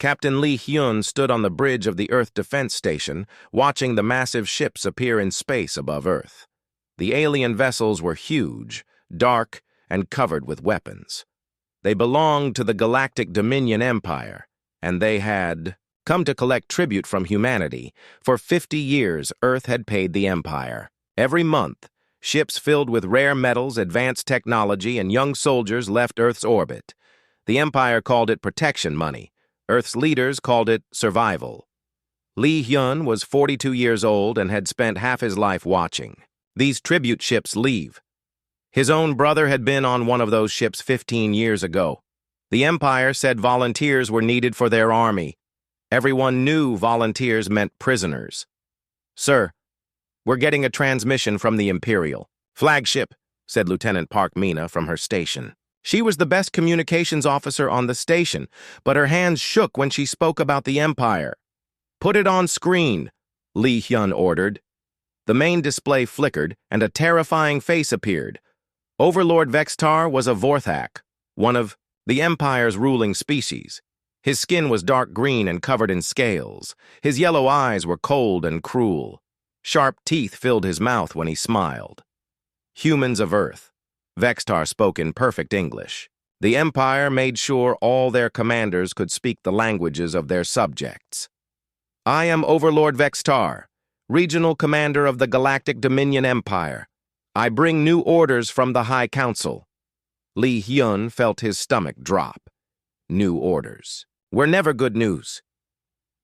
Captain Lee Hyun stood on the bridge of the Earth Defense Station, watching the massive ships appear in space above Earth. The alien vessels were huge, dark, and covered with weapons. They belonged to the Galactic Dominion Empire, and they had come to collect tribute from humanity. For 50 years, Earth had paid the Empire. Every month, ships filled with rare metals, advanced technology, and young soldiers left Earth's orbit. The Empire called it protection money. Earth's leaders called it survival. Lee Hyun was 42 years old and had spent half his life watching these tribute ships leave. His own brother had been on one of those ships 15 years ago. The Empire said volunteers were needed for their army. Everyone knew volunteers meant prisoners. "Sir, we're getting a transmission from the Imperial flagship," said Lieutenant Park Mina from her station. She was the best communications officer on the station, but her hands shook when she spoke about the Empire. "Put it on screen," Lee Hyun ordered. The main display flickered, and a terrifying face appeared. Overlord Vextar was a Vorthak, one of the Empire's ruling species. His skin was dark green and covered in scales. His yellow eyes were cold and cruel. Sharp teeth filled his mouth when he smiled. "Humans of Earth," Vextar spoke in perfect English. The Empire made sure all their commanders could speak the languages of their subjects. "I am Overlord Vextar, Regional Commander of the Galactic Dominion Empire. I bring new orders from the High Council." Lee Hyun felt his stomach drop. New orders were never good news.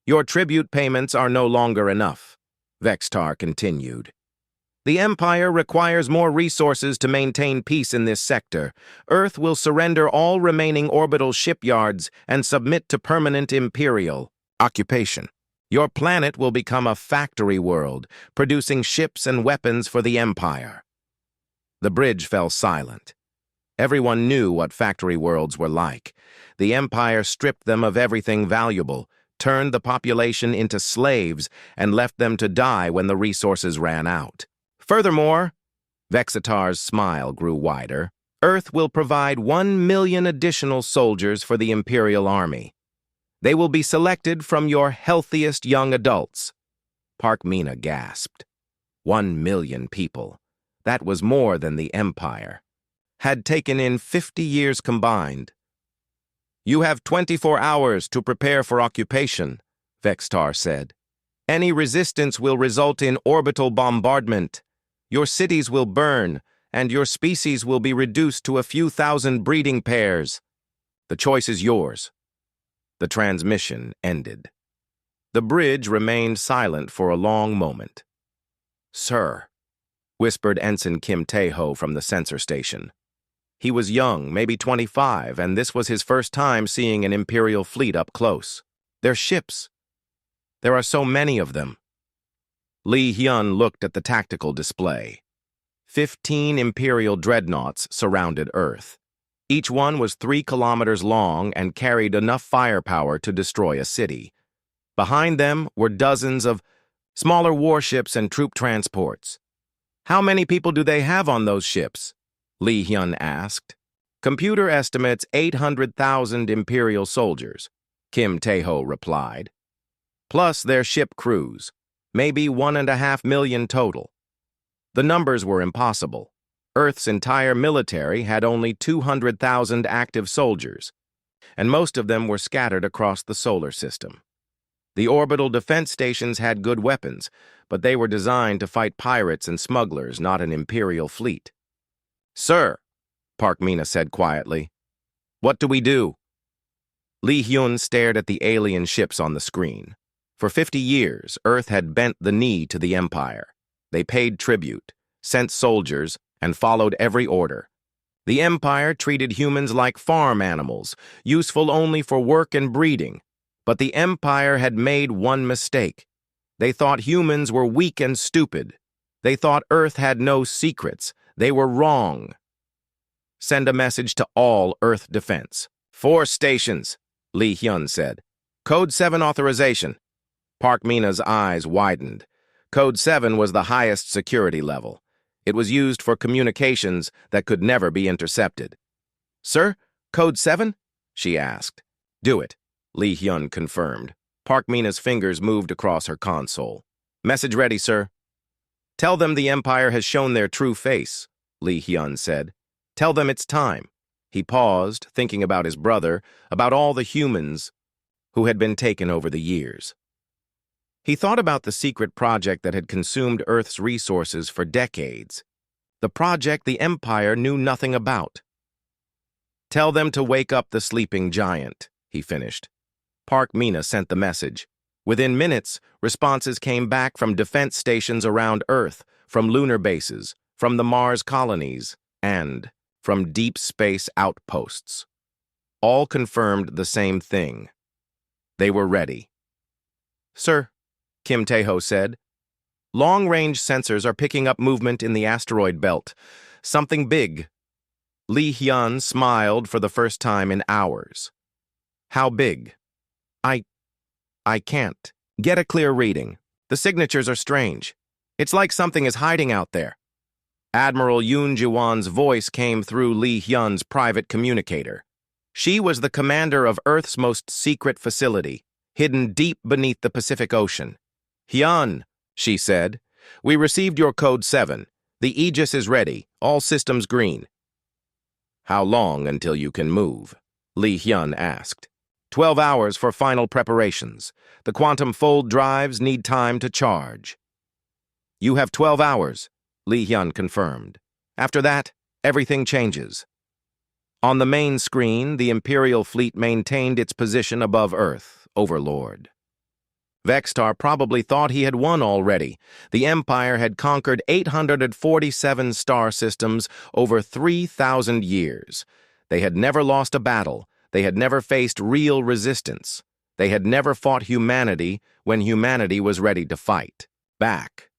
"Your tribute payments are no longer enough," Vextar continued. "The Empire requires more resources to maintain peace in this sector. Earth will surrender all remaining orbital shipyards and submit to permanent Imperial occupation. Your planet will become a factory world, producing ships and weapons for the Empire." The bridge fell silent. Everyone knew what factory worlds were like. The Empire stripped them of everything valuable, turned the population into slaves, and left them to die when the resources ran out. Furthermore, Vexatar's smile grew wider, Earth will provide 1 million additional soldiers for the Imperial Army. They will be selected from your healthiest young adults. Park Mina gasped. 1 million people. That was more than the Empire had taken in 50 years combined. "You have 24 hours to prepare for occupation," Vextar said. "Any resistance will result in orbital bombardment. Your cities will burn, and your species will be reduced to a few thousand breeding pairs. The choice is yours." The transmission ended. The bridge remained silent for a long moment. "Sir," whispered Ensign Kim Tae-ho from the sensor station. He was young, maybe 25, and this was his first time seeing an Imperial fleet up close. "They're ships. There are so many of them." Lee Hyun looked at the tactical display. 15 Imperial dreadnoughts surrounded Earth. Each one was 3 kilometers long and carried enough firepower to destroy a city. Behind them were dozens of smaller warships and troop transports. "How many people do they have on those ships?" Lee Hyun asked. "Computer estimates 800,000 Imperial soldiers," Kim Tae-ho replied. "Plus their ship crews, maybe 1.5 million total." The numbers were impossible. Earth's entire military had only 200,000 active soldiers, and most of them were scattered across the solar system. The orbital defense stations had good weapons, but they were designed to fight pirates and smugglers, not an Imperial fleet. "Sir," Park Mina said quietly, "what do we do?" Lee Hyun stared at the alien ships on the screen. For 50 years, Earth had bent the knee to the Empire. They paid tribute, sent soldiers, and followed every order. The Empire treated humans like farm animals, useful only for work and breeding. But the Empire had made one mistake. They thought humans were weak and stupid. They thought Earth had no secrets. They were wrong. "Send a message to all Earth defense." 4 stations, Lee Hyun said. "Code 7 authorization." Park Mina's eyes widened. Code 7 was the highest security level. It was used for communications that could never be intercepted. "Sir, Code 7?" she asked. "Do it," Lee Hyun confirmed. Park Mina's fingers moved across her console. Message ready, sir. Tell them the Empire has shown their true face, Lee Hyun said. Tell them it's time. He paused, thinking about his brother, about all the humans who had been taken over the years. He thought about the secret project that had consumed Earth's resources for decades. The project the Empire knew nothing about. Tell them to wake up the sleeping giant, he finished. Park Mina sent the message. Within minutes, responses came back from defense stations around Earth, from lunar bases, from the Mars colonies, and from deep space outposts. All confirmed the same thing. They were ready. Sir, Kim Tae-ho said, long-range sensors are picking up movement in the asteroid belt. Something big. Lee Hyun smiled for the first time in hours. How big? I can't get a clear reading. The signatures are strange. It's like something is hiding out there. Admiral Yoon Ji-won's voice came through Lee Hyun's private communicator. She was the commander of Earth's most secret facility, hidden deep beneath the Pacific Ocean. Hyun, she said, we received your code 7. The Aegis is ready, all systems green. How long until you can move? Lee Hyun asked. 12 hours for final preparations. The quantum fold drives need time to charge. You have 12 hours, Lee Hyun confirmed. After that, everything changes. On the main screen, the Imperial fleet maintained its position above Earth, Overlord. Vextar probably thought he had won already. The Empire had conquered 847 star systems over 3,000 years. They had never lost a battle. They had never faced real resistance. They had never fought humanity when humanity was ready to fight back.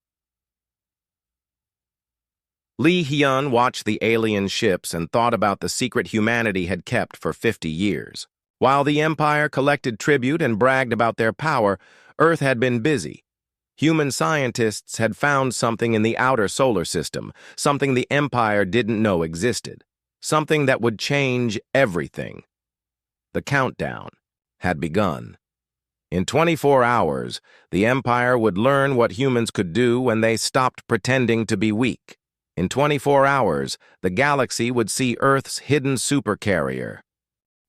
Lee Hyun watched the alien ships and thought about the secret humanity had kept for 50 years. While the Empire collected tribute and bragged about their power, Earth had been busy. Human scientists had found something in the outer solar system, something the Empire didn't know existed, something that would change everything. The countdown had begun. In 24 hours, the Empire would learn what humans could do when they stopped pretending to be weak. In 24 hours, the galaxy would see Earth's hidden supercarrier.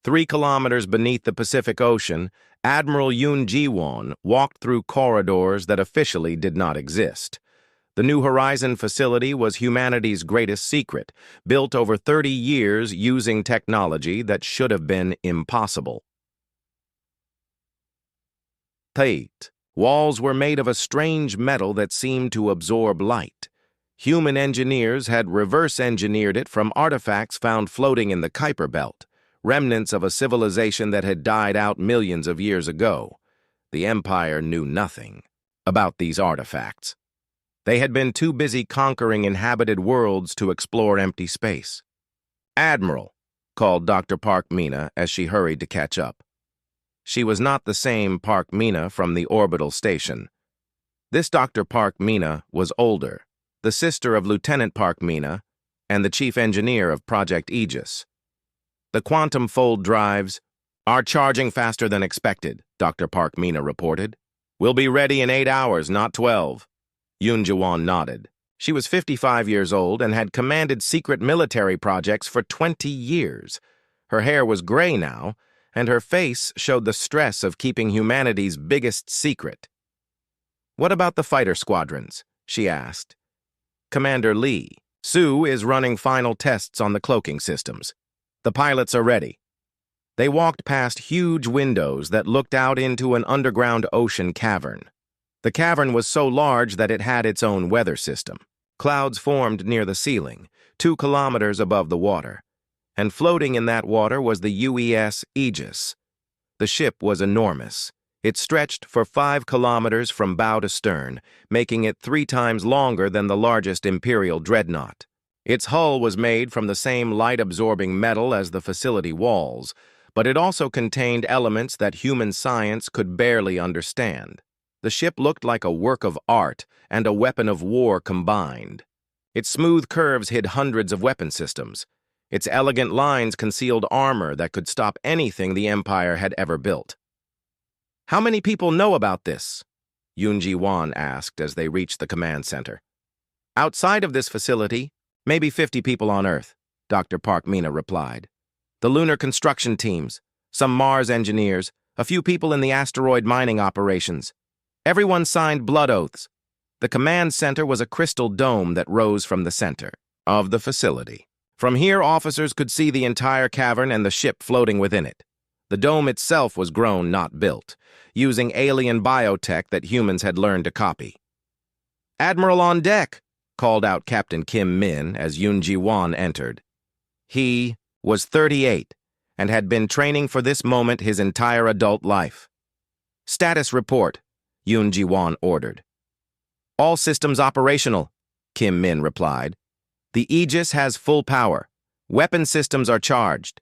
3 kilometers beneath the Pacific Ocean, Admiral Yoon Ji-won walked through corridors that officially did not exist. The New Horizon facility was humanity's greatest secret, built over 30 years using technology that should have been impossible. Tight. Walls were made of a strange metal that seemed to absorb light. Human engineers had reverse-engineered it from artifacts found floating in the Kuiper Belt, remnants of a civilization that had died out millions of years ago. The Empire knew nothing about these artifacts. They had been too busy conquering inhabited worlds to explore empty space. Admiral, called Dr. Park Mina as she hurried to catch up. She was not the same Park Mina from the orbital station. This Dr. Park Mina was older, the sister of Lieutenant Park Mina and the chief engineer of Project Aegis. The quantum fold drives are charging faster than expected, Dr. Park Mina reported. We'll be ready in 8 hours, not 12. Yoon Ji-won nodded. She was 55 years old and had commanded secret military projects for 20 years. Her hair was gray now, and her face showed the stress of keeping humanity's biggest secret. What about the fighter squadrons? She asked. Commander Lee. Sue is running final tests on the cloaking systems. The pilots are ready. They walked past huge windows that looked out into an underground ocean cavern. The cavern was so large that it had its own weather system. Clouds formed near the ceiling, 2 kilometers above the water, and floating in that water was the UES Aegis. The ship was enormous. It stretched for 5 kilometers from bow to stern, making it 3 times longer than the largest Imperial dreadnought. Its hull was made from the same light-absorbing metal as the facility walls, but it also contained elements that human science could barely understand. The ship looked like a work of art and a weapon of war combined. Its smooth curves hid hundreds of weapon systems. Its elegant lines concealed armor that could stop anything the Empire had ever built. How many people know about this? Yoonji Won asked as they reached the command center. Outside of this facility, maybe 50 people on Earth, Dr. Park Mina replied. The lunar construction teams, some Mars engineers, a few people in the asteroid mining operations. Everyone signed blood oaths. The command center was a crystal dome that rose from the center of the facility. From here, officers could see the entire cavern and the ship floating within it. The dome itself was grown, not built, using alien biotech that humans had learned to copy. "Admiral on deck," called out Captain Kim Min as Yoonji Won entered. He was 38 and had been training for this moment his entire adult life. "Status report," Yoonji Won ordered. "All systems operational," Kim Min replied. "The Aegis has full power. Weapon systems are charged.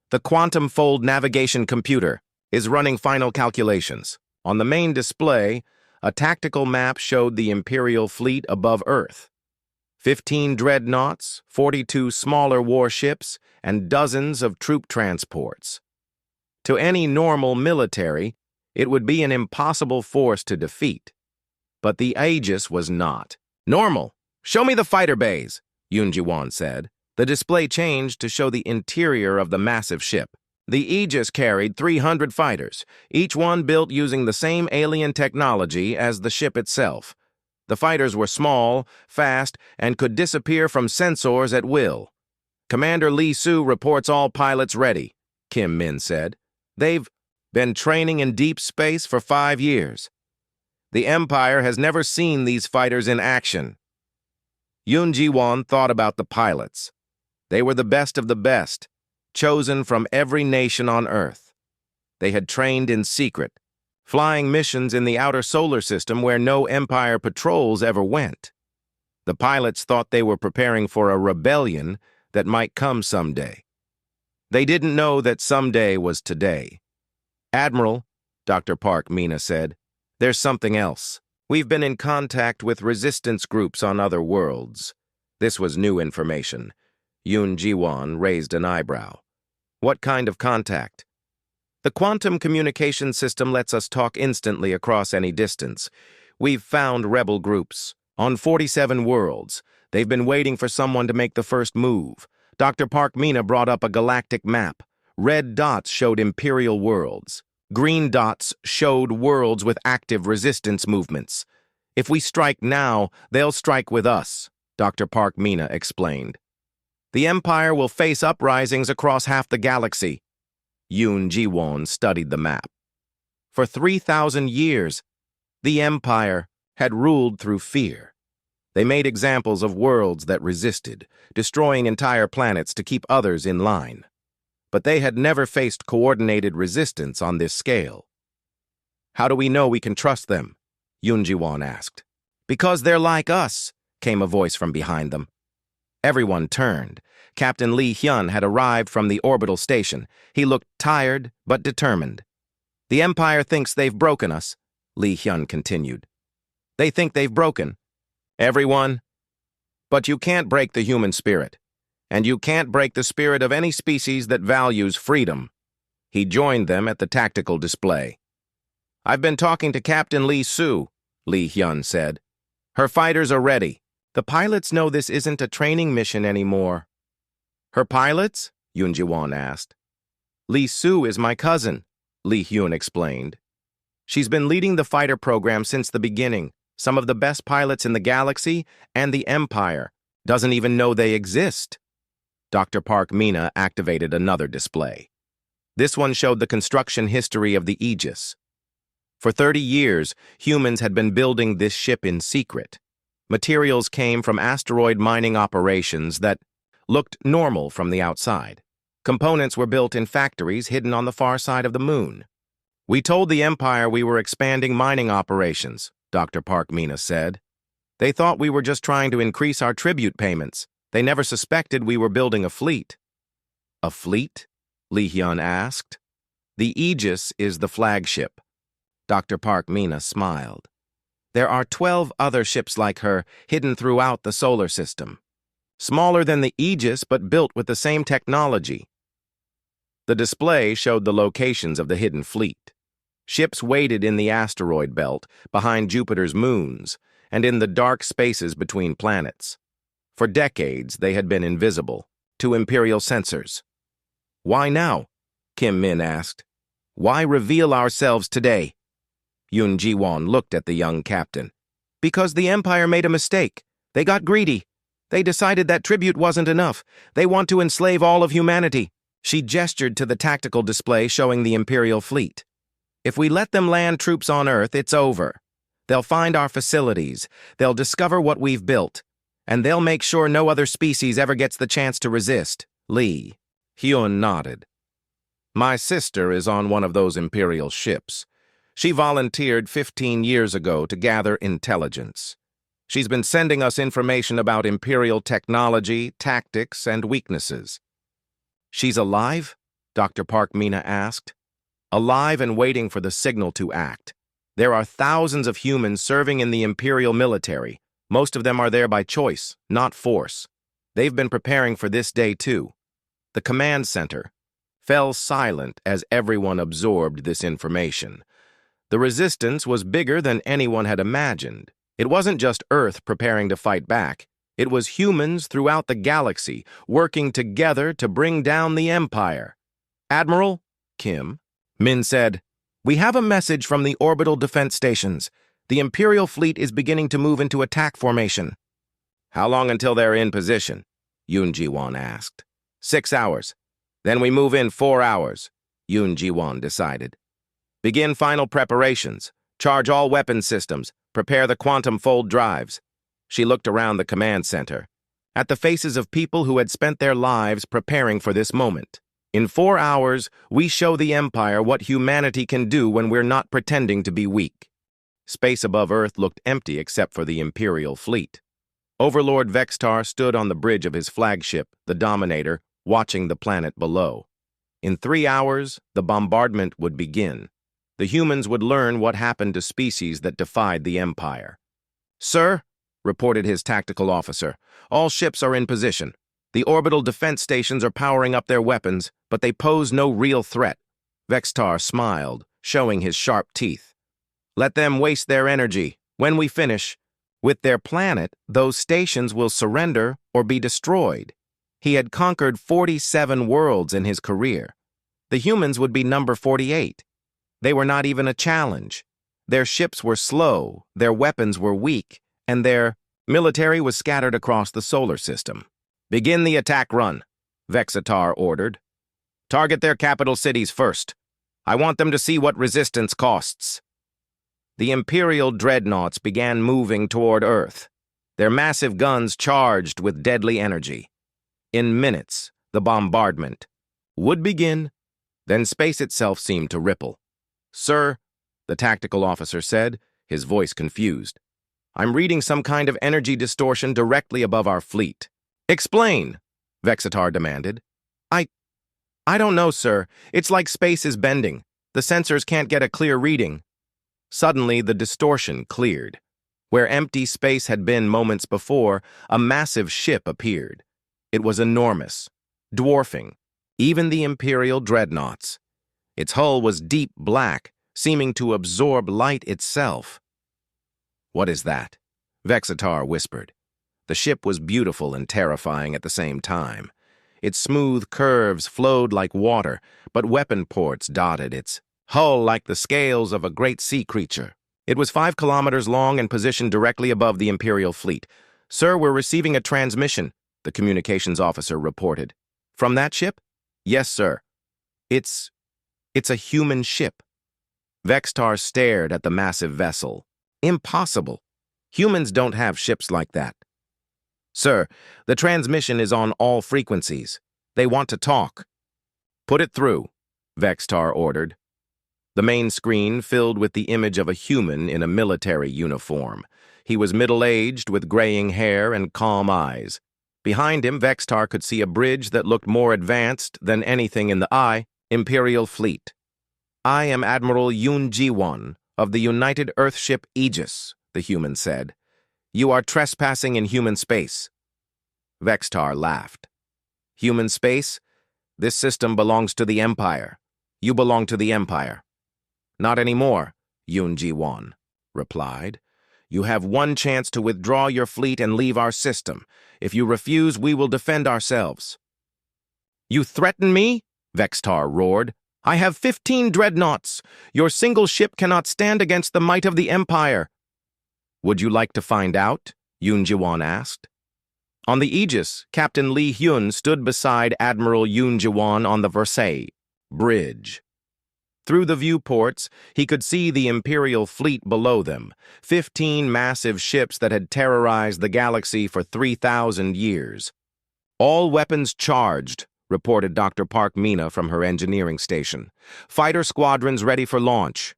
The quantum fold navigation computer is running final calculations." On the main display, a tactical map showed the Imperial fleet above Earth. 15 dreadnoughts, 42 smaller warships, and dozens of troop transports. To any normal military, it would be an impossible force to defeat. But the Aegis was not. "Normal. Show me the fighter bays," Yoonji Won said. The display changed to show the interior of the massive ship. The Aegis carried 300 fighters, each one built using the same alien technology as the ship itself. The fighters were small, fast, and could disappear from sensors at will. "Commander Lee Soo reports all pilots ready," Kim Min said. "They've been training in deep space for 5 years. The Empire has never seen these fighters in action." Yoonji Won thought about the pilots. They were the best of the best, chosen from every nation on Earth. They had trained in secret, flying missions in the outer solar system where no Empire patrols ever went. The pilots thought they were preparing for a rebellion that might come someday. They didn't know that someday was today. "Admiral," Dr. Park Mina said, "there's something else. We've been in contact with resistance groups on other worlds." This was new information. Yoon Ji-won raised an eyebrow. "What kind of contact?" "The quantum communication system lets us talk instantly across any distance. We've found rebel groups on 47 worlds. They've been waiting for someone to make the first move." Dr. Park Mina brought up a galactic map. Red dots showed Imperial worlds. Green dots showed worlds with active resistance movements. "If we strike now, they'll strike with us," Dr. Park Mina explained. "The Empire will face uprisings across half the galaxy." Yoon Ji-won studied the map. For 3,000 years, the Empire had ruled through fear. They made examples of worlds that resisted, destroying entire planets to keep others in line. But they had never faced coordinated resistance on this scale. "How do we know we can trust them?" Yoon Ji-won asked. "Because they're like us," came a voice from behind them. Everyone turned. Captain Lee Hyun had arrived from the orbital station. He looked tired but determined. "The Empire thinks they've broken us," Lee Hyun continued. "They think they've broken everyone. But you can't break the human spirit. And you can't break the spirit of any species that values freedom." He joined them at the tactical display. "I've been talking to Captain Lee Soo," Lee Hyun said. "Her fighters are ready. The pilots know this isn't a training mission anymore." "Her pilots?" Yoon Ji-won asked. "Lee Soo is my cousin," Lee Hyun explained. "She's been leading the fighter program since the beginning. Some of the best pilots in the galaxy and the Empire doesn't even know they exist." Dr. Park Mina activated another display. This one showed the construction history of the Aegis. For 30 years, humans had been building this ship in secret. Materials came from asteroid mining operations that looked normal from the outside. Components were built in factories hidden on the far side of the moon. "We told the Empire we were expanding mining operations," Dr. Park Mina said. "They thought we were just trying to increase our tribute payments. They never suspected we were building a fleet." "A fleet?" Lee Hyun asked. "The Aegis is the flagship." Dr. Park Mina smiled. "There are 12 other ships like her hidden throughout the solar system. Smaller than the Aegis, but built with the same technology." The display showed the locations of the hidden fleet. Ships waited in the asteroid belt, behind Jupiter's moons, and in the dark spaces between planets. For decades, they had been invisible to Imperial sensors. "Why now?" Kim Min asked. "Why reveal ourselves today?" Yun Jiwon looked at the young captain. "Because the Empire made a mistake. They got greedy. They decided that tribute wasn't enough. They want to enslave all of humanity." She gestured to the tactical display showing the Imperial fleet. "If we let them land troops on Earth, it's over. They'll find our facilities, they'll discover what we've built, and they'll make sure no other species ever gets the chance to resist." Lee. Hyun nodded. "My sister is on one of those Imperial ships. She volunteered 15 years ago to gather intelligence. She's been sending us information about Imperial technology, tactics, and weaknesses." "She's alive?" Dr. Park Mina asked. "Alive and waiting for the signal to act. There are thousands of humans serving in the Imperial military. Most of them are there by choice, not force. They've been preparing for this day too." The command center fell silent as everyone absorbed this information. The resistance was bigger than anyone had imagined. It wasn't just Earth preparing to fight back. It was humans throughout the galaxy working together to bring down the Empire. "Admiral," Kim Min said, "we have a message from the orbital defense stations. The Imperial fleet is beginning to move into attack formation." "How long until they're in position?" Yun Jiwon asked. 6 hours. Then we move in 4 hours, Yun Jiwon decided. "Begin final preparations. Charge all weapon systems. Prepare the quantum fold drives." She looked around the command center, at the faces of people who had spent their lives preparing for this moment. "In 4 hours, we show the Empire what humanity can do when we're not pretending to be weak." Space above Earth looked empty except for the Imperial fleet. Overlord Vextar stood on the bridge of his flagship, the Dominator, watching the planet below. In 3 hours, the bombardment would begin. The humans would learn what happened to species that defied the Empire. "Sir," reported his tactical officer, "all ships are in position. The orbital defense stations are powering up their weapons, but they pose no real threat." Vextar smiled, showing his sharp teeth. "Let them waste their energy. When we finish with their planet, those stations will surrender or be destroyed." He had conquered 47 worlds in his career. The humans would be number 48. They were not even a challenge. Their ships were slow, their weapons were weak, and their military was scattered across the solar system. "Begin the attack run," Vexitar ordered. "Target their capital cities first. I want them to see what resistance costs." The Imperial dreadnoughts began moving toward Earth, their massive guns charged with deadly energy. In minutes, the bombardment would begin, then space itself seemed to ripple. "Sir," the tactical officer said, his voice confused, "I'm reading some kind of energy distortion directly above our fleet." "Explain," Vexitar demanded. I don't know, sir. It's like space is bending. The sensors can't get a clear reading." Suddenly, the distortion cleared. Where empty space had been moments before, a massive ship appeared. It was enormous, dwarfing even the Imperial dreadnoughts. Its hull was deep black, seeming to absorb light itself. "What is that?" Vexitar whispered. The ship was beautiful and terrifying at the same time. Its smooth curves flowed like water, but weapon ports dotted its hull like the scales of a great sea creature. It was 5 kilometers long and positioned directly above the Imperial fleet. "Sir, we're receiving a transmission," the communications officer reported. "From that ship?" "Yes, sir. It's a human ship." Vextar stared at the massive vessel. "Impossible. Humans don't have ships like that." "Sir, the transmission is on all frequencies. They want to talk." "Put it through," Vextar ordered. The main screen filled with the image of a human in a military uniform. He was middle-aged with graying hair and calm eyes. Behind him, Vextar could see a bridge that looked more advanced than anything in the Imperial fleet. "I am Admiral Yun Jiwon of the United Earthship Aegis," the human said. "You are trespassing in human space." Vextar laughed. "Human space? This system belongs to the Empire. You belong to the Empire." Not anymore, Yoon Ji-won replied. You have one chance to withdraw your fleet and leave our system. If you refuse, we will defend ourselves. You threaten me? Vextar roared. I have 15 dreadnoughts. Your single ship cannot stand against the might of the Empire. Would you like to find out? Yoon Ji-won asked. On the Aegis, Captain Lee Hyun stood beside Admiral Yoon Ji-won on the Versailles Bridge. Through the viewports, he could see the Imperial fleet below them, 15 massive ships that had terrorized the galaxy for 3,000 years. All weapons charged, reported Dr. Park Mina from her engineering station. Fighter squadrons ready for launch.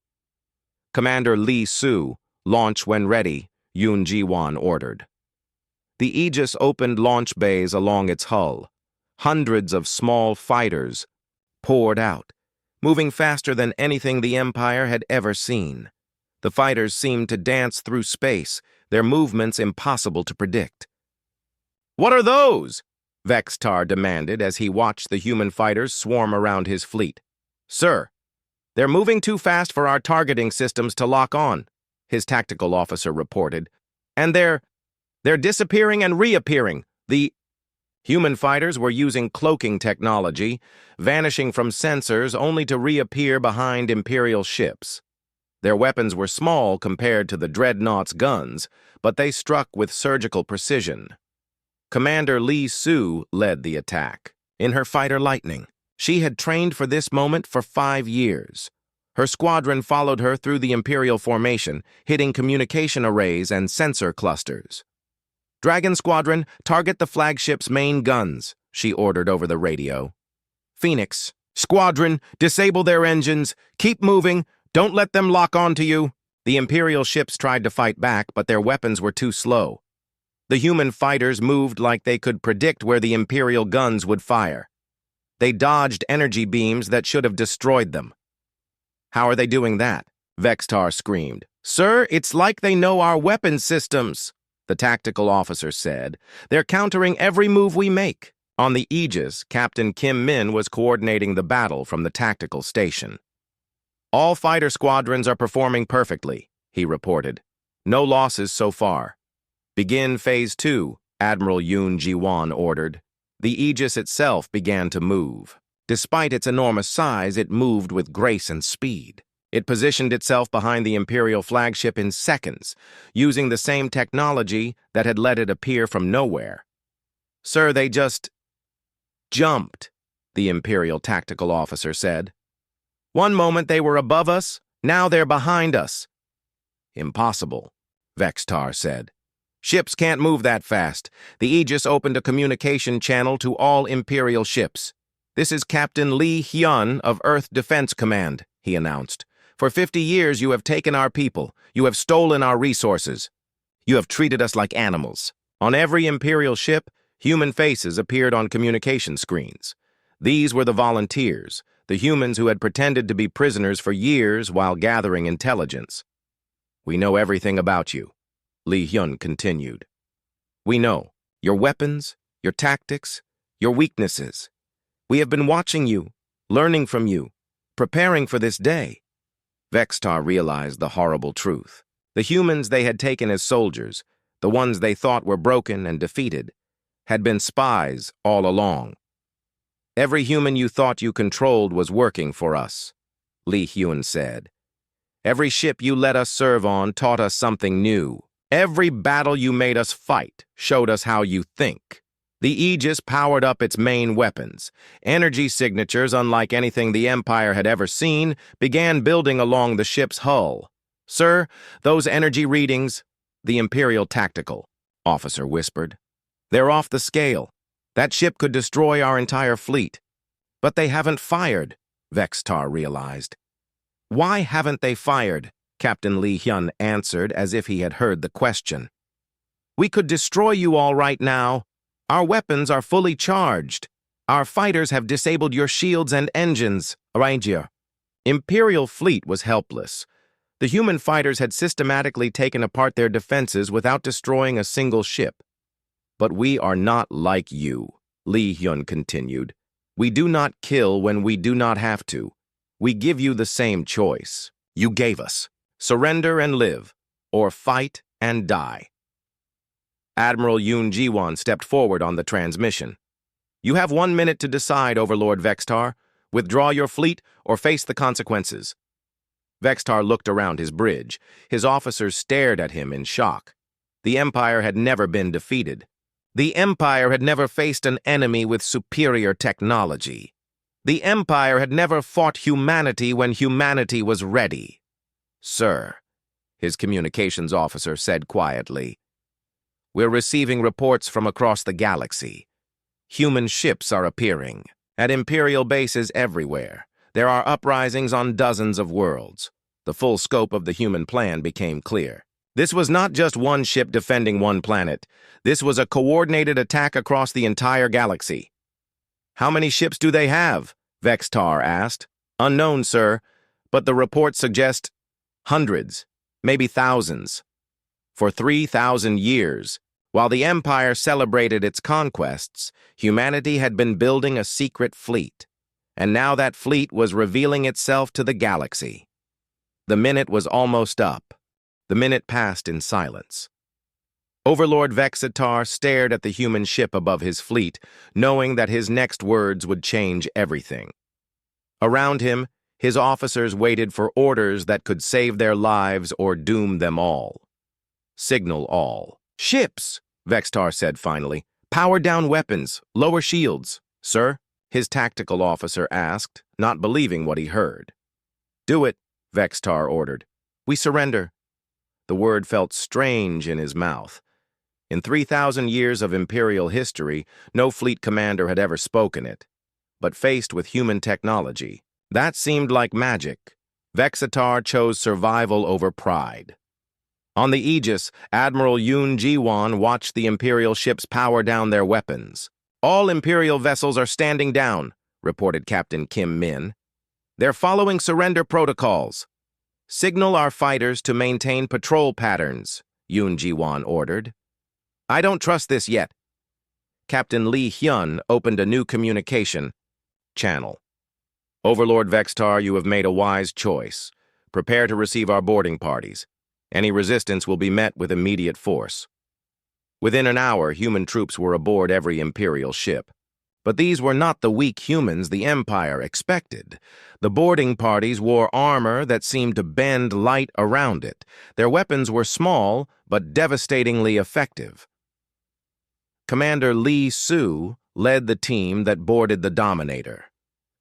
Commander Lee Soo, launch when ready, Yoon Ji-won ordered. The Aegis opened launch bays along its hull. Hundreds of small fighters poured out, moving faster than anything the Empire had ever seen. The fighters seemed to dance through space, their movements impossible to predict. What are those? Vextar demanded as he watched the human fighters swarm around his fleet. Sir, they're moving too fast for our targeting systems to lock on, his tactical officer reported. And they're disappearing and reappearing. The human fighters were using cloaking technology, vanishing from sensors only to reappear behind Imperial ships. Their weapons were small compared to the Dreadnought's guns, but they struck with surgical precision. Commander Lee Soo led the attack. In her fighter Lightning, she had trained for this moment for 5 years. Her squadron followed her through the Imperial formation, hitting communication arrays and sensor clusters. Dragon Squadron, target the flagship's main guns, she ordered over the radio. Phoenix, Squadron, disable their engines. Keep moving. Don't let them lock onto you. The Imperial ships tried to fight back, but their weapons were too slow. The human fighters moved like they could predict where the Imperial guns would fire. They dodged energy beams that should have destroyed them. How are they doing that? Vextar screamed. Sir, it's like they know our weapon systems, the tactical officer said. They're countering every move we make. On the Aegis, Captain Kim Min was coordinating the battle from the tactical station. All fighter squadrons are performing perfectly, he reported. No losses so far. Begin Phase 2, Admiral Yoon Ji-won ordered. The Aegis itself began to move. Despite its enormous size, it moved with grace and speed. It positioned itself behind the Imperial flagship in seconds, using the same technology that had let it appear from nowhere. Sir, they just jumped, the Imperial tactical officer said. One moment they were above us, now they're behind us. Impossible, Vextar said. Ships can't move that fast. The Aegis opened a communication channel to all Imperial ships. This is Captain Lee Hyun of Earth Defense Command, he announced. For 50 years you have taken our people. You have stolen our resources. You have treated us like animals. On every Imperial ship, human faces appeared on communication screens. These were the volunteers, the humans who had pretended to be prisoners for years while gathering intelligence. We know everything about you, Lee Hyun continued. We know your weapons, your tactics, your weaknesses. We have been watching you, learning from you, preparing for this day. Vextar realized the horrible truth. The humans they had taken as soldiers, the ones they thought were broken and defeated, had been spies all along. Every human you thought you controlled was working for us, Lee Hyun said. Every ship you let us serve on taught us something new. Every battle you made us fight showed us how you think. The Aegis powered up its main weapons. Energy signatures, unlike anything the Empire had ever seen, began building along the ship's hull. Sir, those energy readings, the Imperial tactical officer whispered. They're off the scale. That ship could destroy our entire fleet. But they haven't fired, Vextar realized. Why haven't they fired? Captain Lee Hyun answered as if he had heard the question. We could destroy you all right now. Our weapons are fully charged. Our fighters have disabled your shields and engines, Ranger. Imperial fleet was helpless. The human fighters had systematically taken apart their defenses without destroying a single ship. But we are not like you, Lee Hyun continued. We do not kill when we do not have to. We give you the same choice. you gave us. Surrender and live, or fight and die. Admiral Yoon Ji-won stepped forward on the transmission. You have 1 minute to decide, Overlord Vextar. Withdraw your fleet or face the consequences. Vextar looked around his bridge. His officers stared at him in shock. The Empire had never been defeated. The Empire had never faced an enemy with superior technology. The Empire had never fought humanity when humanity was ready. Sir, his communications officer said quietly, we're receiving reports from across the galaxy. Human ships are appearing at Imperial bases everywhere. There are uprisings on dozens of worlds. The full scope of the human plan became clear. This was not just one ship defending one planet. This was a coordinated attack across the entire galaxy. How many ships do they have? Vextar asked. Unknown, sir, but the reports suggest hundreds, maybe thousands. For 3,000 years, while the Empire celebrated its conquests, humanity had been building a secret fleet. And now that fleet was revealing itself to the galaxy. The minute was almost up. The minute passed in silence. Overlord Vexatar stared at the human ship above his fleet, knowing that his next words would change everything. Around him, his officers waited for orders that could save their lives or doom them all. Signal all. Ships, Vextar said finally. Power down weapons, lower shields. Sir, his tactical officer asked, not believing what he heard. Do it, Vextar ordered. We surrender. The word felt strange in his mouth. In 3,000 years of Imperial history, no fleet commander had ever spoken it. But faced with human technology, that seemed like magic. Vexatar chose survival over pride. On the Aegis, Admiral Yoon Ji-won watched the Imperial ships power down their weapons. All Imperial vessels are standing down, reported Captain Kim Min. They're following surrender protocols. Signal our fighters to maintain patrol patterns, Yoon Ji-won ordered. I don't trust this yet. Captain Lee Hyun opened a new communication channel. Overlord Vextar, you have made a wise choice. Prepare to receive our boarding parties. Any resistance will be met with immediate force. Within an hour, human troops were aboard every Imperial ship. But these were not the weak humans the Empire expected. The boarding parties wore armor that seemed to bend light around it. Their weapons were small, but devastatingly effective. Commander Lee Soo led the team that boarded the Dominator.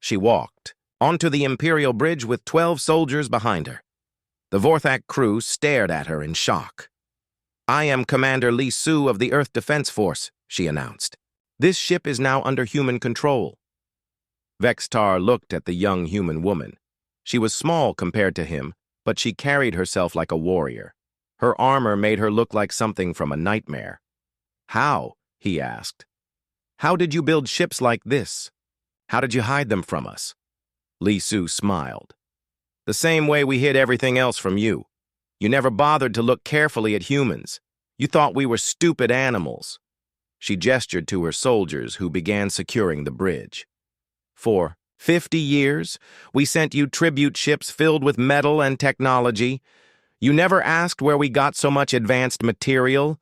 She walked onto the Imperial bridge with 12 soldiers behind her. The Vorthak crew stared at her in shock. I am Commander Lee Soo of the Earth Defense Force, she announced. This ship is now under human control. Vextar looked at the young human woman. She was small compared to him, but she carried herself like a warrior. Her armor made her look like something from a nightmare. How? He asked. How did you build ships like this? How did you hide them from us? Lee Soo smiled. The same way we hid everything else from you. You never bothered to look carefully at humans. You thought we were stupid animals. She gestured to her soldiers, who began securing the bridge. For 50 years, we sent you tribute ships filled with metal and technology. You never asked where we got so much advanced material.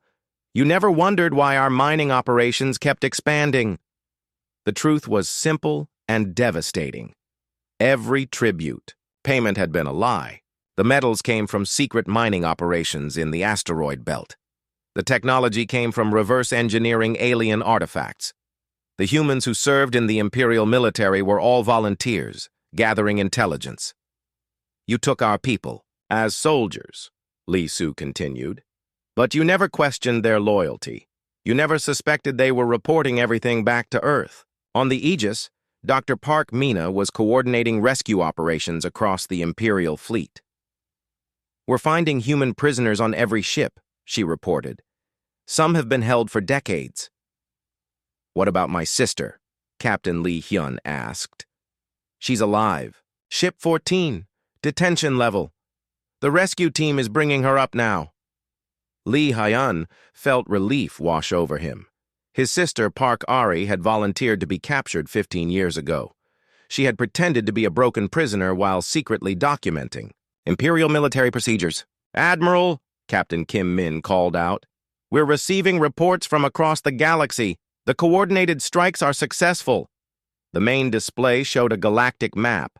You never wondered why our mining operations kept expanding. The truth was simple and devastating. Every tribute payment had been a lie. The metals came from secret mining operations in the asteroid belt. The technology came from reverse engineering alien artifacts. The humans who served in the Imperial military were all volunteers, gathering intelligence. You took our people as soldiers, Lee Soo continued. But you never questioned their loyalty. You never suspected they were reporting everything back to Earth. On the Aegis, Dr. Park Mina was coordinating rescue operations across the Imperial fleet. We're finding human prisoners on every ship, she reported. Some have been held for decades. What about my sister? Captain Lee Hyun asked. She's alive. Ship 14, detention level. The rescue team is bringing her up now. Lee Hyun felt relief wash over him. His sister, Park Ari, had volunteered to be captured 15 years ago. She had pretended to be a broken prisoner while secretly documenting. Imperial military procedures. Admiral, Captain Kim Min called out. We're receiving reports from across the galaxy. The coordinated strikes are successful. The main display showed a galactic map.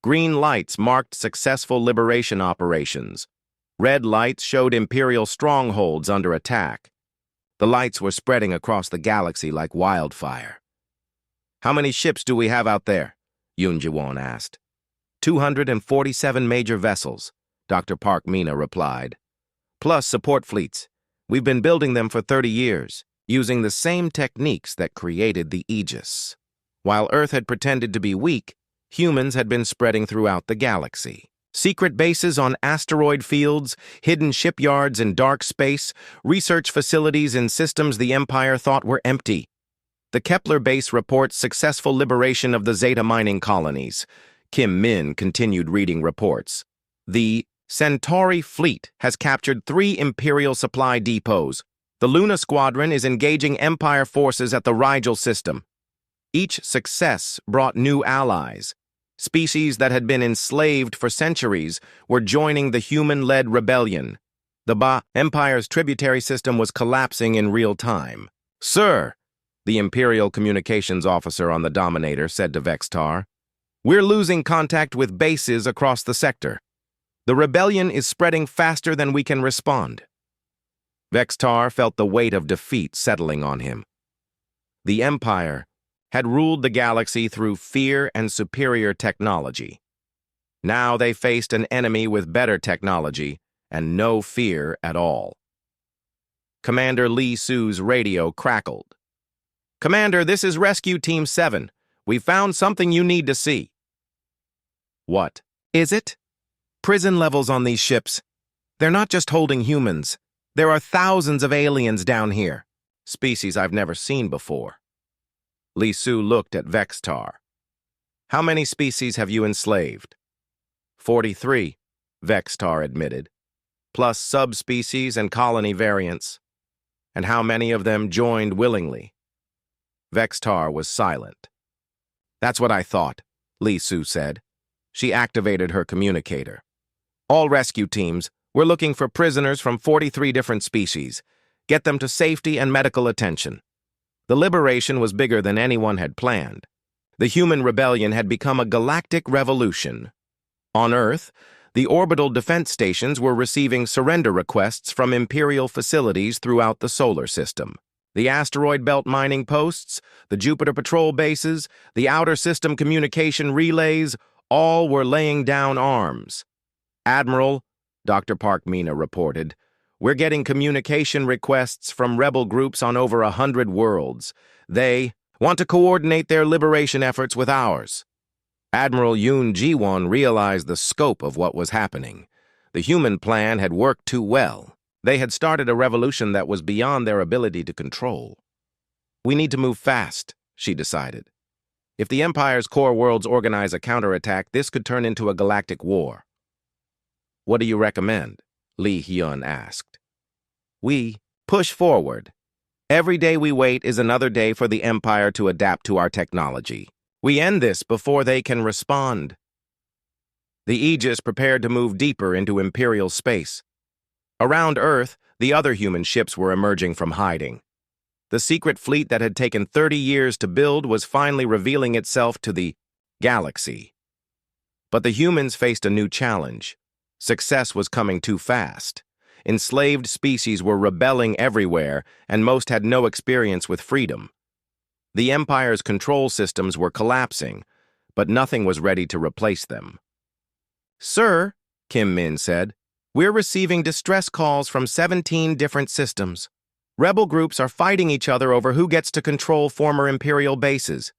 Green lights marked successful liberation operations. Red lights showed Imperial strongholds under attack. The lights were spreading across the galaxy like wildfire. How many ships do we have out there? Yun Jiwon asked. 247 major vessels, Dr. Park Mina replied. Plus support fleets. We've been building them for 30 years, using the same techniques that created the Aegis. While Earth had pretended to be weak, humans had been spreading throughout the galaxy. Secret bases on asteroid fields, hidden shipyards in dark space, research facilities in systems the Empire thought were empty. The Kepler base reports successful liberation of the Zeta mining colonies. Kim Min continued reading reports. The Centauri fleet has captured 3 Imperial supply depots. The Luna Squadron is engaging Empire forces at the Rigel system. Each success brought new allies. Species that had been enslaved for centuries were joining the human-led rebellion. The Empire's tributary system was collapsing in real time. Sir, the Imperial communications officer on the Dominator said to Vextar, we're losing contact with bases across the sector. The rebellion is spreading faster than we can respond. Vextar felt the weight of defeat settling on him. The Empire had ruled the galaxy through fear and superior technology. Now they faced an enemy with better technology and no fear at all. Commander Li Su's radio crackled. Commander, this is Rescue Team 7. We found something you need to see. What is it? Prison levels on these ships. They're not just holding humans. There are thousands of aliens down here, species I've never seen before. Li Su looked at Vextar. How many species have you enslaved? 43, Vextar admitted, plus subspecies and colony variants. And how many of them joined willingly? Vextar was silent. That's what I thought, Li Su said. She activated her communicator. All rescue teams, we're looking for prisoners from 43 different species. Get them to safety and medical attention. The liberation was bigger than anyone had planned. The human rebellion had become a galactic revolution. On Earth, the orbital defense stations were receiving surrender requests from Imperial facilities throughout the solar system. The asteroid belt mining posts, the Jupiter patrol bases, the outer system communication relays, all were laying down arms. Admiral, Dr. Park Mina reported, we're getting communication requests from rebel groups on over 100 worlds. They want to coordinate their liberation efforts with ours. Admiral Yoon Ji-won realized the scope of what was happening. The human plan had worked too well. They had started a revolution that was beyond their ability to control. We need to move fast, she decided. If the Empire's core worlds organize a counterattack, this could turn into a galactic war. What do you recommend? Lee Hyun asked. We push forward. Every day we wait is another day for the Empire to adapt to our technology. We end this before they can respond. The Aegis prepared to move deeper into Imperial space. Around Earth, the other human ships were emerging from hiding. The secret fleet that had taken 30 years to build was finally revealing itself to the galaxy. But the humans faced a new challenge. Success was coming too fast. Enslaved species were rebelling everywhere, and most had no experience with freedom. The Empire's control systems were collapsing, but nothing was ready to replace them. Sir, Kim Min said, we're receiving distress calls from 17 different systems. Rebel groups are fighting each other over who gets to control former Imperial bases.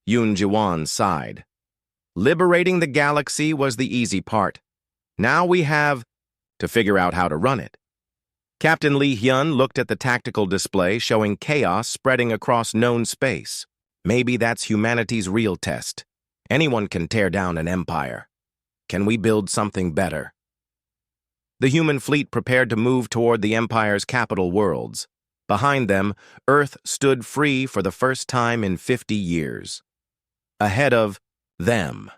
Yoon Ji-won sighed. Liberating the galaxy was the easy part. Now we have to figure out how to run it. Captain Lee Hyun looked at the tactical display showing chaos spreading across known space. Maybe that's humanity's real test. Anyone can tear down an empire. Can we build something better? The human fleet prepared to move toward the Empire's capital worlds. Behind them, Earth stood free for the first time in 50 years. Ahead of them,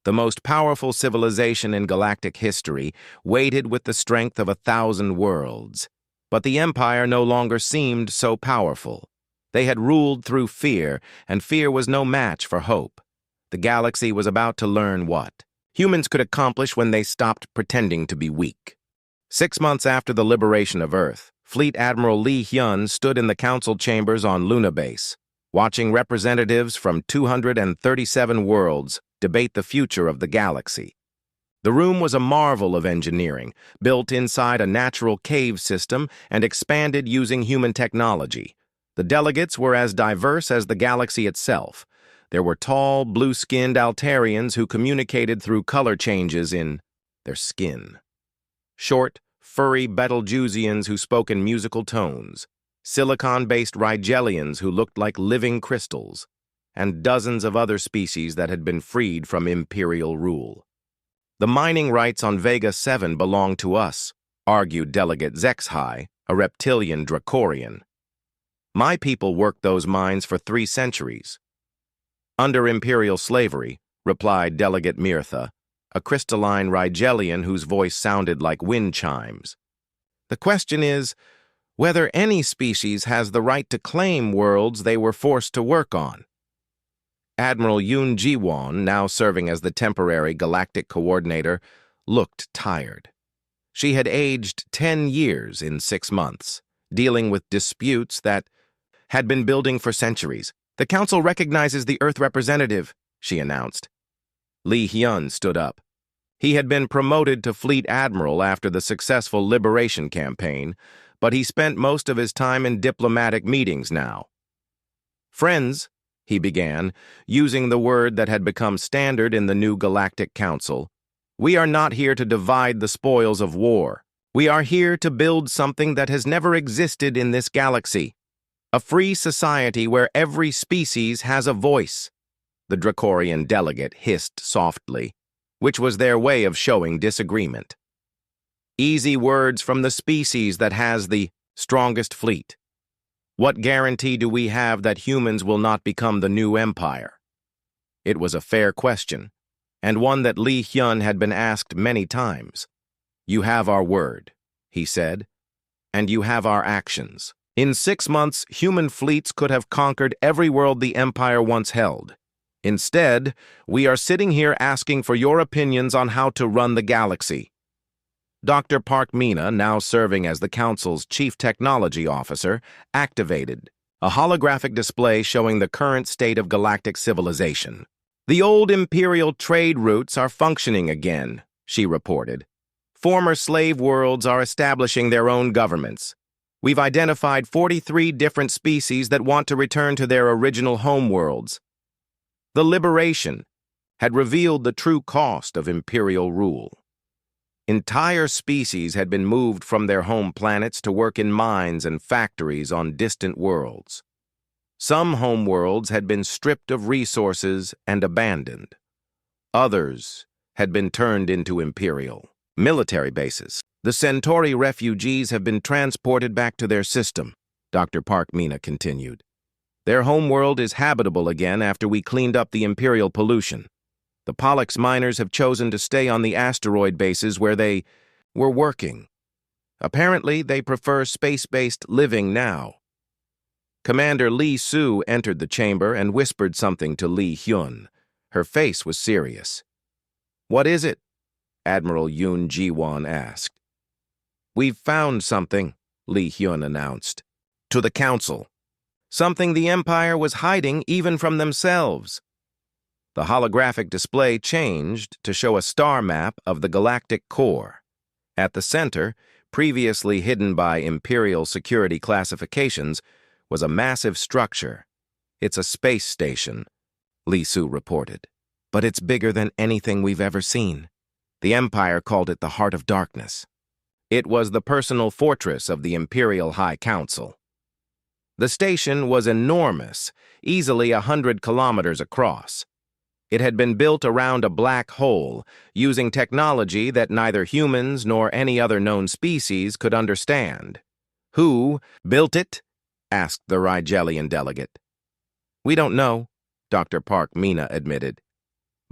The most powerful civilization in galactic history, weighted with the strength of 1,000 worlds. But the Empire no longer seemed so powerful. They had ruled through fear, and fear was no match for hope. The galaxy was about to learn what humans could accomplish when they stopped pretending to be weak. 6 months after the liberation of Earth, Fleet Admiral Lee Hyun stood in the council chambers on Luna Base, watching representatives from 237 worlds debate the future of the galaxy. The room was a marvel of engineering, built inside a natural cave system and expanded using human technology. The delegates were as diverse as the galaxy itself. There were tall, blue-skinned Altarians who communicated through color changes in their skin. Short, furry Betelgeusians who spoke in musical tones. Silicon-based Rigelians who looked like living crystals. And dozens of other species that had been freed from imperial rule. The mining rights on Vega 7 belong to us, argued Delegate Zexhai, a reptilian Dracorian. My people worked those mines for 3 centuries. Under imperial slavery, replied Delegate Mirtha, a crystalline Rigelian whose voice sounded like wind chimes. The question is whether any species has the right to claim worlds they were forced to work on. Admiral Yoon Ji-won, now serving as the temporary galactic coordinator, looked tired. She had aged 10 years in 6 months, dealing with disputes that had been building for centuries. The Council recognizes the Earth representative, she announced. Lee Hyun stood up. He had been promoted to Fleet Admiral after the successful liberation campaign, but he spent most of his time in diplomatic meetings now. Friends, he began, using the word that had become standard in the new Galactic Council. We are not here to divide the spoils of war. We are here to build something that has never existed in this galaxy. A free society where every species has a voice. The Dracorian delegate hissed softly, which was their way of showing disagreement. Easy words from the species that has the strongest fleet. What guarantee do we have that humans will not become the new empire? It was a fair question, and one that Lee Hyun had been asked many times. You have our word, he said, and you have our actions. In 6 months, human fleets could have conquered every world the Empire once held. Instead, we are sitting here asking for your opinions on how to run the galaxy. Dr. Park Mina, now serving as the Council's Chief Technology Officer, activated a holographic display showing the current state of galactic civilization. The old imperial trade routes are functioning again, she reported. Former slave worlds are establishing their own governments. We've identified 43 different species that want to return to their original homeworlds. The liberation had revealed the true cost of imperial rule. Entire species had been moved from their home planets to work in mines and factories on distant worlds. Some homeworlds had been stripped of resources and abandoned. Others had been turned into imperial military bases. The Centauri refugees have been transported back to their system, Dr. Park Mina continued. Their homeworld is habitable again after we cleaned up the imperial pollution. The Pollux miners have chosen to stay on the asteroid bases where they were working. Apparently, they prefer space-based living now. Commander Lee Soo entered the chamber and whispered something to Lee Hyun. Her face was serious. What is it? Admiral Yoon Ji-won asked. We've found something, Lee Hyun announced. To the Council. Something the Empire was hiding even from themselves. The holographic display changed to show a star map of the galactic core. At the center, previously hidden by Imperial security classifications, was a massive structure. It's a space station, Lee Soo reported. But it's bigger than anything we've ever seen. The Empire called it the Heart of Darkness. It was the personal fortress of the Imperial High Council. The station was enormous, easily 100 kilometers across. It had been built around a black hole, using technology that neither humans nor any other known species could understand. Who built it? Asked the Rigelian delegate. We don't know, Dr. Park Mina admitted.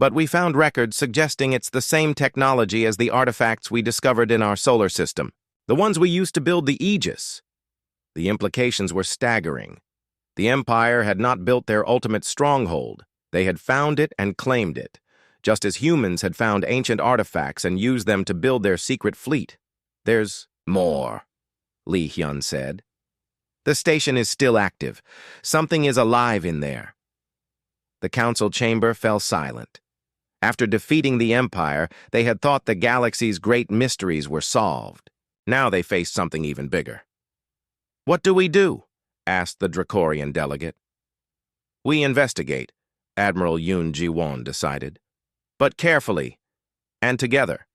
but we found records suggesting it's the same technology as the artifacts we discovered in our solar system, the ones we used to build the Aegis. The implications were staggering. The Empire had not built their ultimate stronghold. They had found it and claimed it, just as humans had found ancient artifacts and used them to build their secret fleet. "There's more," Li Hyun said. "The station is still active. Something is alive in there." The council chamber fell silent. After defeating the Empire, they had thought the galaxy's great mysteries were solved. Now they faced something even bigger. "What do we do?" asked the Dracorian delegate. "We investigate," Admiral Yoon Ji-won decided. "But carefully, and together."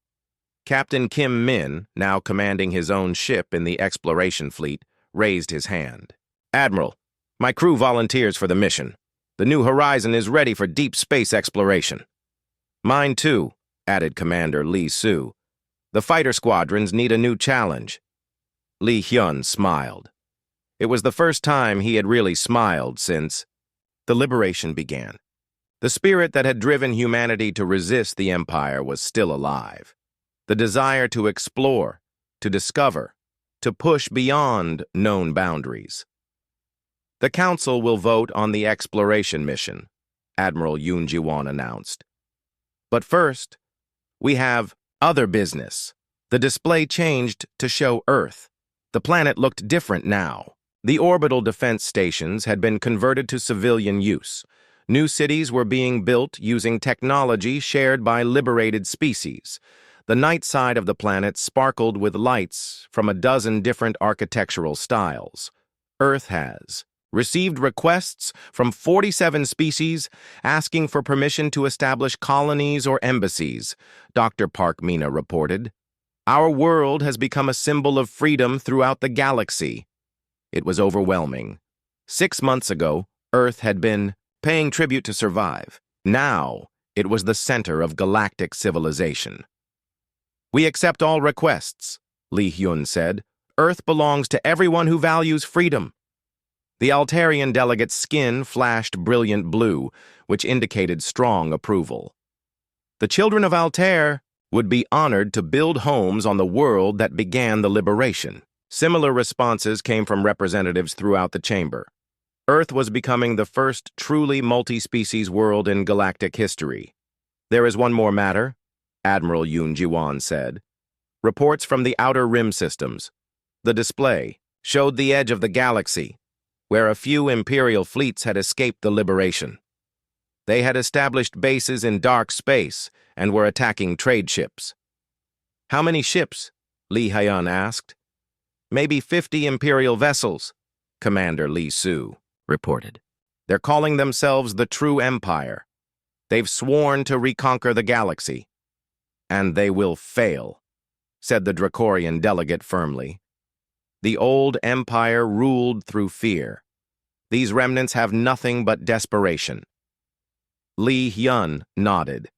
Captain Kim Min, now commanding his own ship in the exploration fleet, raised his hand. "Admiral, my crew volunteers for the mission. The New Horizon is ready for deep space exploration." "Mine too," added Commander Lee Soo. "The fighter squadrons need a new challenge." Li Hyun smiled. It was the first time he had really smiled since the liberation began. The spirit that had driven humanity to resist the Empire was still alive. The desire to explore, to discover, to push beyond known boundaries. "The Council will vote on the exploration mission," Admiral Yoon Ji-won announced. "But first, we have other business." The display changed to show Earth. The planet looked different now. The orbital defense stations had been converted to civilian use. New cities were being built using technology shared by liberated species. The night side of the planet sparkled with lights from a dozen different architectural styles. Earth has received requests from 47 species asking for permission to establish colonies or embassies, Dr. Park Mina reported. "Our world has become a symbol of freedom throughout the galaxy." It was overwhelming. 6 months ago, Earth had been paying tribute to survive. Now, it was the center of galactic civilization. "We accept all requests," Li Hyun said. "Earth belongs to everyone who values freedom." The Altarian delegate's skin flashed brilliant blue, which indicated strong approval. The children of Altair would be honored to build homes on the world that began the liberation. Similar responses came from representatives throughout the chamber. Earth was becoming the first truly multi-species world in galactic history. "There is one more matter," Admiral Yoon Ji-won said. "Reports from the outer rim systems." The display showed the edge of the galaxy, where a few Imperial fleets had escaped the liberation. They had established bases in dark space and were attacking trade ships. "How many ships?" Li Hyun asked. "Maybe 50 Imperial vessels," Commander Lee Soo reported. "They're calling themselves the True Empire. They've sworn to reconquer the galaxy. And they will fail," said the Dracorian delegate firmly. "The old empire ruled through fear. These remnants have nothing but desperation." Li Hyun nodded.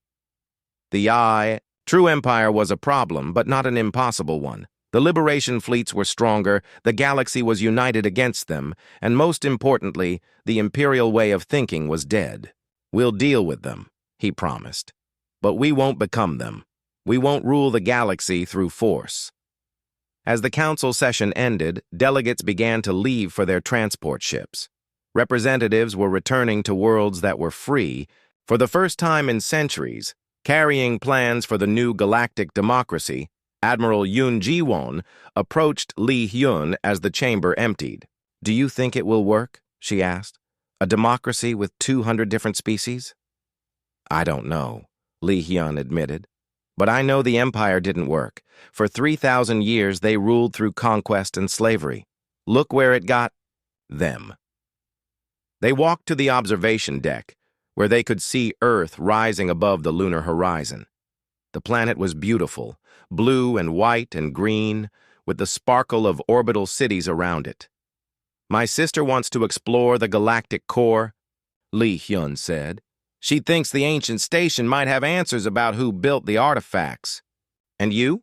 The True Empire was a problem, but not an impossible one. The liberation fleets were stronger, the galaxy was united against them, and most importantly, the Imperial way of thinking was dead. "We'll deal with them," he promised. "But we won't become them. We won't rule the galaxy through force." As the council session ended, delegates began to leave for their transport ships. Representatives were returning to worlds that were free, for the first time in centuries, carrying plans for the new galactic democracy. Admiral Yoon Ji-won approached Li Hyun as the chamber emptied. "Do you think it will work?" she asked. "A democracy with 200 different species?" "I don't know," Li Hyun admitted. "But I know the Empire didn't work. For 3,000 years, they ruled through conquest and slavery. Look where it got them." They walked to the observation deck, where they could see Earth rising above the lunar horizon. The planet was beautiful, blue and white and green, with the sparkle of orbital cities around it. "My sister wants to explore the galactic core," Li Hyun said. "She thinks the ancient station might have answers about who built the artifacts. And you?"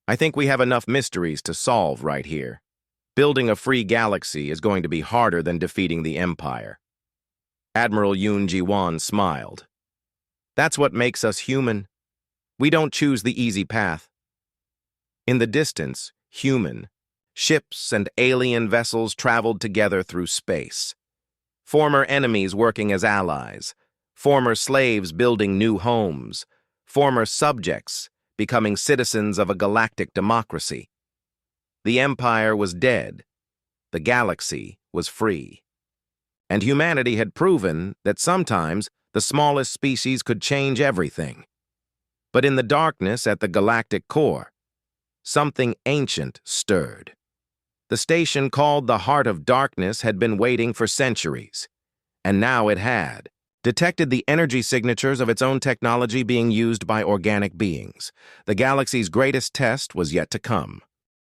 "I think we have enough mysteries to solve right here. Building a free galaxy is going to be harder than defeating the Empire." Admiral Yoon Ji-won smiled. That's what makes us human. We don't choose the easy path. In the distance, human, ships and alien vessels traveled together through space. Former enemies working as allies, former slaves building new homes, former subjects becoming citizens of a galactic democracy. The Empire was dead. The galaxy was free. And humanity had proven that sometimes the smallest species could change everything. But in the darkness at the galactic core, something ancient stirred. The station called the Heart of Darkness had been waiting for centuries, and now it had detected the energy signatures of its own technology being used by organic beings. The galaxy's greatest test was yet to come.